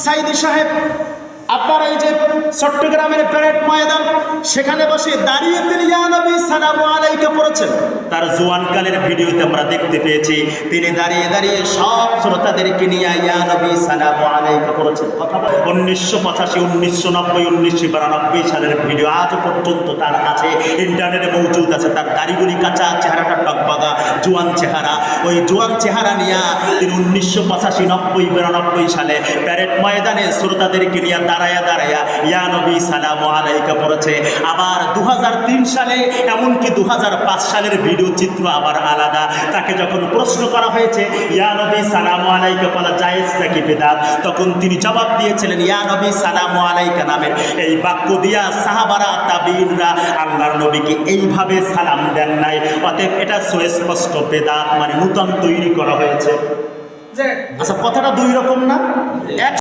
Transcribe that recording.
সাইদি সাহেব আপনার এই যে চট্টগ্রামের প্যারেড ময়দান, সেখানে বসে দাঁড়িয়ে তিনি ইয়া নবী সালামু আলাইকা পড়েছেন। তার জোয়ানকালের ভিডিওতে আমরা দেখতে পেয়েছি তিনি দাঁড়িয়ে দাঁড়িয়ে সব শ্রোতাদেরকে নিয়ে ইয়া নবী সালামু আলাইকা পড়েছেন। কথা 1985, 1990, 1992 সালের ভিডিও আজ পর্যন্ত তার কাছে ইন্টারনেটে মজুদ আছে। তার দাড়িগুলি কাঁচা, চেহারাটা টকবাগা, জোয়ান চেহারা। ওই জোয়ান চেহারা নিয়ে তিনি 1985, 90, 92 সালে প্যারেড ময়দানে শ্রোতাদেরকে নিয়ে দাঁড়ায়া দাঁড়ায়া ইয়া নবী সালামু আলাইকা পড়েছে। আবার 2003 সালে, এমনকি 2005 সালের ভিডিও চিত্র আবার আলাদা। তাকে যখন প্রশ্ন করা হয়েছে ইয়া নবী সালামু আলাইকা বলা জায়েজ নাকি বিদআত, তখন তিনি জবাব দিয়েছিলেন ইয়া নবী সালামু আলাইকা নামের এই বাক্য দিয়া সাহাবারা, তাবিঈনরা আল্লাহর নবীকে এইভাবে সালাম দেন নাই। অতএব এটা সুস্পষ্ট বিদআত, মানে নূতন তৈরি করা হয়েছে। আচ্ছা, কথাটা দুই রকম না? এক